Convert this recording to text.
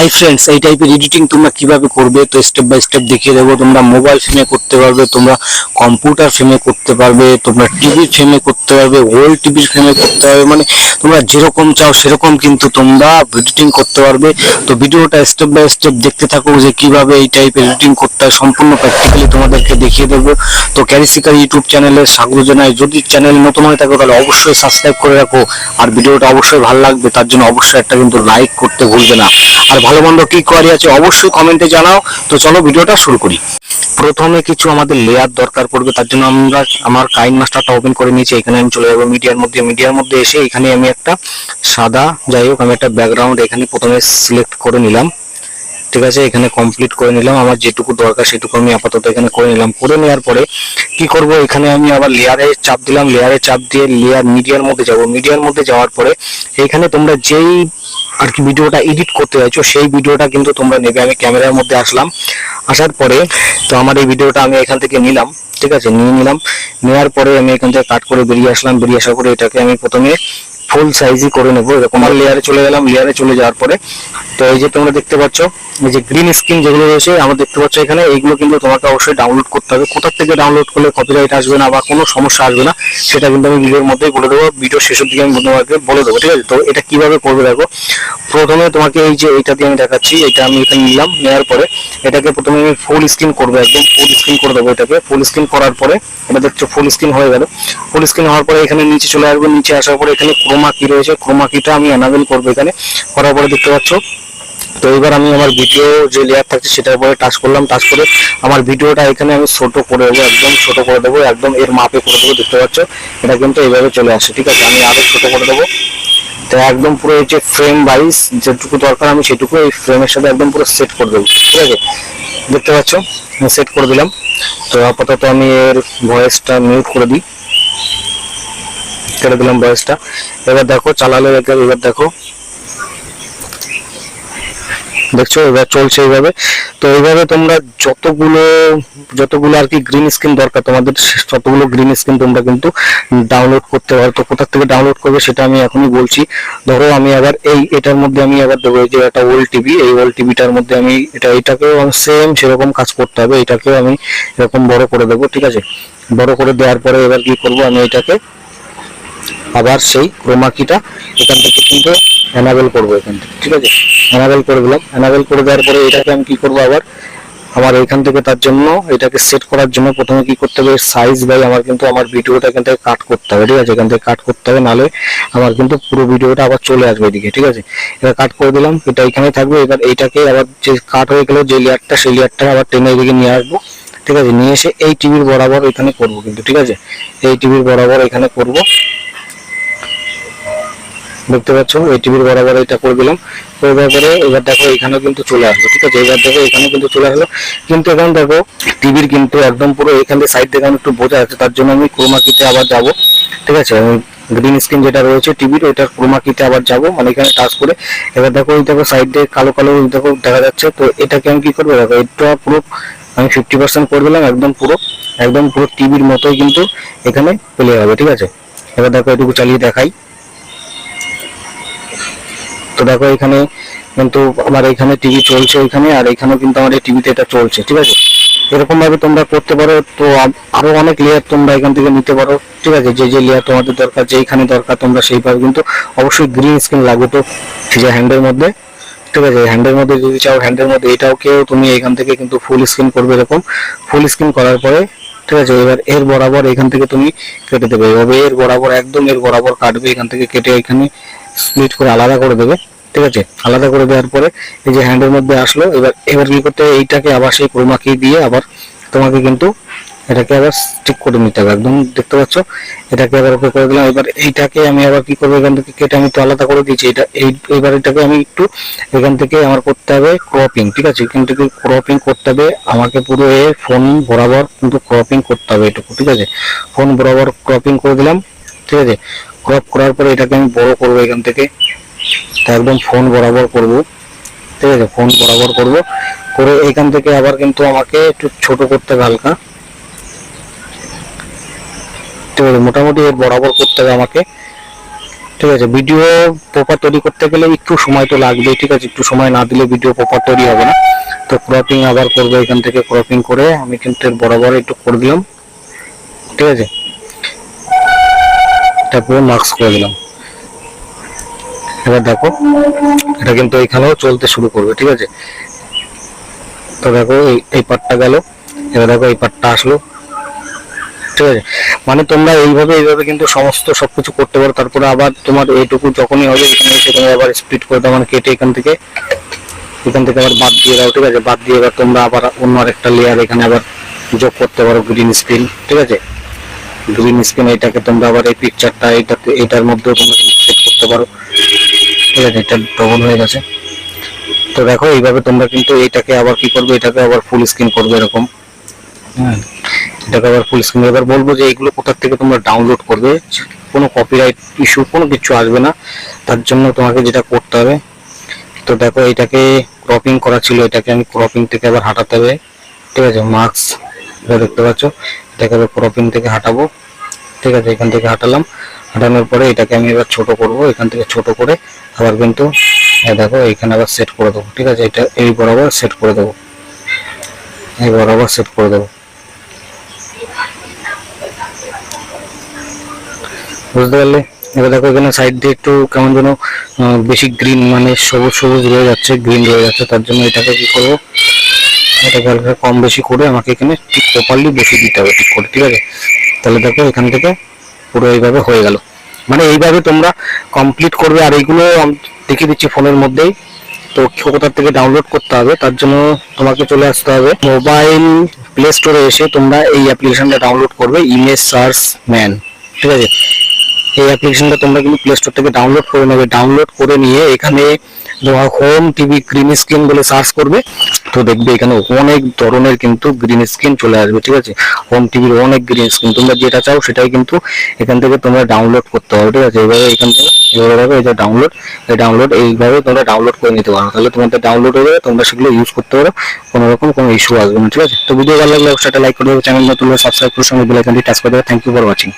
Hi friends, এই টাইপের editing তোমরা কিভাবে করবে তো স্টেপ বাই স্টেপ দেখিয়ে দেবো। তোমরা মোবাইল ফ্রেমে করতে পারবে, তোমরা কম্পিউটার ফ্রেমে করতে পারবে, তোমরা টিভির ফ্রেমে করতে পারবে, ওল্ড টিভির ফ্রেমে করতে পারবে, মানে তোমরা যেরকম চাও সেরকম কিন্তু তোমরা এডিটিং করতে পারবে। তো ভিডিওটা স্টেপ বাই স্টেপ দেখতে থাকো যে কিভাবে এই টাইপের এডিটিং করতে হয়, সম্পূর্ণ প্র্যাকটিক্যালি তোমাদেরকে দেখিয়ে দেবো। তো ক্যারিসিকার ইউটিউব চ্যানেলে স্বাগত জানাই। যদি চ্যানেল নতুন হয়ে থাকো তাহলে অবশ্যই সাবস্ক্রাইব করে রাখো, আর ভিডিওটা অবশ্যই ভালো লাগবে, তার জন্য অবশ্যই একটা কিন্তু লাইক করতে ভুলবে না। আর ভালো মন্দ কি কোয়ারি আছে অবশ্যই কমেন্টে জানাও। তো চলো ভিডিওটা শুরু করি। প্রথমে কিছু আমাদের লেয়ার দরকার পড়বে, তার জন্য আমরা আমার কাইন মাস্টারটা ওপেন করে নিয়েছি। এখানে আমি চলে যাবো মিডিয়ার মধ্যে এসে এখানে আমি একটা সাদা, যাই হোক আমি একটা ব্যাকগ্রাউন্ড এখানে প্রথমে সিলেক্ট করে নিলাম। ঠিক আছে, এখানে কমপ্লিট করে নিলাম। আমার যেটুকু দরকার সেটুকু আমি আপাতত এখানে করে নিলাম। করে নেওয়ার পরে কি করব, এখানে আমি আবার লেয়ারে চাপ দিলাম। লেয়ারে চাপ দিয়ে লেয়ার মিডিয়ার মধ্যে যাব। মিডিয়ার মধ্যে যাওয়ার পরে এখানে তোমরা যেই আর কি ভিডিওটা এডিট করতে চাইছো সেই ভিডিওটা কিন্তু তোমরা নেবে। আমি ক্যামেরার মধ্যে আসলাম, আসার পরে তো আমার এই ভিডিওটা আমি এখান থেকে নিলাম। ঠিক আছে, নিয়ে নিলাম। নেওয়ার পরে আমি এখান থেকে কাট করে বেরিয়ে আসলাম। বেরিয়ে আসার পরে এটাকে আমি প্রথমে ফুল সাইজই করে নেবো। এরকম আর লেয়ারে চলে গেলাম। লেয়ারে চলে যাওয়ার পরে তো এই যে তোমরা দেখতে পাচ্ছ এই যে গ্রিন স্ক্রিন যেগুলো রয়েছে আমরা দেখতে পাচ্ছ এখানে, এইগুলো কিন্তু তোমাকে অবশ্যই ডাউনলোড করতে হবে। কোথা থেকে ডাউনলোড করলে কপিরাইট আসবে না বা কোনো সমস্যা আসবে না সেটা কিন্তু আমি ভিডিওর মধ্যেই বলে দেবো। ভিডিও শেষের দিকে আমি তোমাকে বলে দেবো। ঠিক আছে, তো এটা কিভাবে করবে দেখো। প্রথমে তোমাকে এই যে এইটা দিয়ে আমি দেখাচ্ছি, এটা আমি এখানে নিলাম। নেওয়ার পরে এটাকে প্রথমে আমি ফুল স্ক্রিন করবো, একদম ফুল স্ক্রিন করে দেবো। এটাকে ফুল স্ক্রিন করার পরে এটা দেখছো ফুল স্ক্রিন হয়ে গেল। ফুল স্ক্রিন হওয়ার পরে এখানে নিচে চলে আসবো। নিচে আসার পরে এখানে ক্রোমা কি রয়েছে, ক্রোমা কিটা আমি এনাবেল করবো। এখানে করার পরে দেখতে পাচ্ছ তো এবার আমি আমার ভিডিও যে লেয়ার থাকছে সেটার উপরে টাচ করলাম। টাচ করে আমার ভিডিওটা এখানে আমি ছোট করে দেবো, একদম ছোট করে দেবো, একদম এর মাপে করে দেবো। দেখতে পাচ্ছ এটা কিন্তু এইভাবে চলে আসে। ঠিক আছে, আমি আরো ছোট করে দেবো। তো একদম পুরো এই যে ফ্রেম ওয়াইজ যেটুকু দরকার আমি সেটুকু এই ফ্রেমের সাথে একদম পুরো সেট করে দেবো। ঠিক আছে, দেখতে পাচ্ছ সেট করে দিলাম। তো আপাতত আমি এর ভয়েসটা মিউট করে দিই, কেটে দিলাম ভয়েসটা। এবার দেখো চালালে, এবার দেখো দেখছো এবার চলছে এইভাবে। তো এইভাবে তোমরা যতগুলো আর কি গ্রিন স্ক্রিন দরকার তোমাদের, ততগুলো গ্রিন স্ক্রিন তোমরা কিন্তু ডাউনলোড করতে পারো। তো কোথা থেকে ডাউনলোড করবে সেটা আমি এখনই বলছি। ধরো আমি আবার এটার মধ্যে আমি আবার দেবো যে একটা ওল্ড টিভি, এই ওল্ড টিভিটার মধ্যে আমি এটাকেও সেম সেরকম কাজ করতে হবে। এটাকেও আমি এরকম বড় করে দেবো। ঠিক আছে, বড় করে দেওয়ার পরে এবার কি করবো, আমি এটাকে আবার সেই ক্রোমা কিটা এখান থেকে কিন্তু এনাবেল করবো এখান থেকে। ঠিক আছে, এনাবেল করে দিলাম। এনাবেল করে দেওয়ার পরে এটাকে আমি কি করবো, আবার আমার এখান থেকে তার জন্য এটাকে সেট করার জন্য প্রথমে কি করতে হবে, সাইজ বাই আমার কিন্তু আমার ভিডিওটা এখান থেকে কাট করতে হবে। ঠিক আছে, এখান থেকে কাট করতে হবে, নাহলে আমার কিন্তু পুরো ভিডিওটা আবার চলে আসবে এদিকে। ঠিক আছে, এবার কাট করে দিলাম, এটা এখানে থাকবে। এবার এইটাকে আবার যে কাট হয়ে গেল যে লেয়ারটা, সেই লেয়ারটা আবার টেনে এদিকে নিয়ে আসবো। ঠিক আছে, নিয়ে এসে এই টিভির বরাবর এখানে করবো কিন্তু। ঠিক আছে, এই টিভির বরাবর এখানে করবো। দেখতে পাচ্ছ এই টিভির বরাবর এটা করে দিলাম। করে দেওয়ার পরে এবার দেখো এখানেও কিন্তু চলে আসলো। ঠিক আছে, এবার দেখো এখানে কিন্তু চলে আসলো। কিন্তু এখন দেখো টিভির কিন্তু একদম পুরো এখান থেকে সাইড থেকে একটু বোঝা যাচ্ছে, তার জন্য আমি ক্রোমা কিতে আবার যাবো। ঠিক আছে, আমি গ্রিন স্ক্রিন যেটা রয়েছে টিভির ওইটার ক্রোমা কিতে আবার যাবো, মানে এখানে টাচ করে। এবার দেখো ওই দেখো সাইড দিয়ে কালো কালো দেখো দেখা যাচ্ছে। তো এটাকে আমি কি করবো, দেখো এটা পুরো আমি 50% করে দিলাম, একদম পুরো টিভির মতোই কিন্তু এখানে চলে যাবে। ঠিক আছে, এবার দেখো এটুকু চালিয়ে দেখাই। তো দেখো এখানে কিন্তু আমার এখানে টিভি চলছে ওইখানে, আর এখানেও কিন্তু আমার এই টিভিতে এটা চলছে। ঠিক আছে, এরকম ভাবে তোমরা করতে পারো। তো আরো অনেক লেয়ার তোমরা এখান থেকে নিতে পারো। ঠিক আছে, যে লেয়ার তোমাদের দরকার, যেখানে দরকার তোমরা সেইভাবে, কিন্তু অবশ্যই গ্রিন স্ক্রিন লাগবে। তো যে হ্যান্ডের মধ্যে, ঠিক আছে, হ্যান্ডের মধ্যে যদি চাও হ্যান্ডের মধ্যে এটাও কেউ তুমি এখান থেকে কিন্তু ফুল স্ক্রিন করবে। এরকম ফুল স্ক্রিন করার পরে ঠিক আছে, এবার এর বরাবর এখান থেকে তুমি কেটে দেবে। এভাবে এর বরাবর একদম এর বরাবর কাটবে, এখান থেকে কেটে এখানে স্প্লিট করে আলাদা করে দেবে। ঠিক আছে, আলাদা করে দেওয়ার পরে এই যে হ্যান্ডের মধ্যে আসলো। এবার কি করতে হবে, এইটাকে আবার সেই ক্রোমা কি দিয়ে আবার তোমাকে কিন্তু এটাকে আবার স্টিক করে নিতে হবে। একদম দেখতে পাচ্ছ এটাকে আবার ওকে করে দিলাম। এবার এইটাকে আমি আবার কি করবো, এখান থেকে কেটে আমি তো আলাদা করে দিয়েছি। এইবার এটাকে আমি একটু এখান থেকে আমার করতে হবে ক্রপিং। ঠিক আছে, এখান থেকে ক্রপিং করতে হবে আমাকে পুরো ফোন বরাবর কিন্তু ক্রপিং করতে হবে এটুকু। ঠিক আছে, ফোন বরাবর ক্রপিং করে দিলাম। ঠিক আছে, ক্রপ করার পরে এটাকে আমি বড় করবো এখান থেকে, একদম ফোন বরাবর করব। ঠিক আছে, ফোন বরাবর করব করে এখান থেকে আবার কিন্তু আমাকে একটু ছোট করতে হবে হালকা। ঠিক আছে, মোটামুটি এর বরাবর করতে হবে আমাকে। ঠিক আছে। ভিডিও প্রপার তৈরি করতে গেলে একটু সময় তো লাগবে, ঠিক আছে, একটু সময় না দিলে ভিডিও প্রপার তৈরি হবে না। তো ক্রপিং আবার করবো, এখান থেকে ক্রপিং করে আমি কিন্তু এর বরাবর একটু করে দিলাম, ঠিক আছে, তারপরে মার্কস করে দিলাম। এবার দেখো এটা কিন্তু এখানেও চলতে শুরু করবে, ঠিক আছে। তো দেখো এই পার্টটা গেল, এবার দেখো এই পার্টটা আসলো, ঠিক আছে। মানে তোমরা এইভাবে কিন্তু সমস্ত সবকিছু করতে পারো। তারপরে আবার তোমার এইটুকু যখনই হবে এখানে এসে তুমি আবার স্প্লিট করে দাও, মানে কেটে এখান থেকে আবার বাদ দিয়ে দাও, ঠিক আছে। বাদ দিয়ে এবার তোমরা আবার অন্য আরেকটা লেয়ার এখানে আবার যোগ করতে পারো, গ্রিন স্ক্রিন, ঠিক আছে। গ্রিন স্ক্রিন এটাকে তোমরা আবার এই পিকচারটা এটার মধ্যেও তোমরা সেট করতে পারো, ঠিক আছে। এটা ডবল হয়ে গেছে। তো দেখো এইভাবে তোমরা কিন্তু এটাকে আবার কি করবে, এটাকে আবার ফুল স্ক্রিন করবে এরকম। হ্যাঁ, এটাকে আবার ফুল স্ক্রিন। এবার বলবো যে এইগুলো কোথা থেকে তোমরা ডাউনলোড করবে, কোনো কপিরাইট ইস্যু কোনো কিছু আসবে না। তার জন্য তোমাকে যেটা করতে হবে, তো দেখো এটাকে ক্রপিং করা ছিল, এটাকে আমি ক্রপিং থেকে আবার হাঁটাতে হবে, ঠিক আছে। মার্কস এটা দেখতে পাচ্ছ, এটাকে আবার ক্রপিং থেকে হাঁটাবো, ঠিক আছে। এখান থেকে হাঁটালাম, হাঁটানোর পরে এটাকে আমি এবার ছোট করব, এখান থেকে ছোট করে আবার কিন্তু দেখো এইখানে আবার সেট করে দেবো, ঠিক আছে। এটা এই বরাবর সেট করে দেবো, এই বরাবর সেট করে দেবো, বুঝতে পারলে। এবার দেখো এখানে সাইড দিয়ে একটু কেমন যেন বেশি গ্রিন, মানে সবুজ সবুজ রয়ে যাচ্ছে, গ্রিন রয়ে যাচ্ছে। তার জন্য এটাকে কি করবো, এটাকে হালকা কম বেশি করে আমাকে এখানে ঠিক প্রপারলি বসিয়ে দিতে হবে, ঠিক করে, ঠিক আছে। তাহলে দেখো এখান থেকে পুরো এইভাবে হয়ে গেল। মানে এইভাবে তোমরা কমপ্লিট করবে। আর এইগুলো দেখিয়ে দিচ্ছি ফোনের মধ্যেই। তো কোথা থেকে ডাউনলোড করতে হবে, তার জন্য তোমাকে চলে আসতে হবে মোবাইল প্লে স্টোরে এসে তোমরা এই অ্যাপ্লিকেশনটা ডাউনলোড করবে, ইমেজ সার্চ ম্যান, ঠিক আছে। এই অ্যাপ্লিকেশনটা তোমরা কিন্তু প্লে স্টোর থেকে ডাউনলোড করে নেবে। ডাউনলোড করে নিয়ে এখানে হোম টিভি গ্রিন স্ক্রিন বলে সার্চ করবে, তো দেখবে এখানে অনেক ধরনের কিন্তু গ্রিন স্ক্রিন চলে আসবে, ঠিক আছে। হোম টিভির অনেক গ্রিন স্ক্রিন, তোমরা যেটা চাও সেটাই কিন্তু এখান থেকে তোমরা ডাউনলোড করতে হবে, ঠিক আছে। এইভাবে এখান থেকে এভাবে এই যে ডাউনলোড এইভাবে তোমরা ডাউনলোড করে নিতে পারো। তাহলে তোমাদের ডাউনলোড হয়ে যাবে, তোমরা সেগুলো ইউজ করতে পারো, কোনো রকম কোনো ইস্যু আসবে না, ঠিক আছে। তো ভিডিও ভালো লাগলে অবশ্যই লাইক করে দেবে, চ্যানেল নতুন হলে সাবস্ক্রাইব করে সঙ্গে বেল আইকনটি টাচ করে দেবে। Thank you for watching.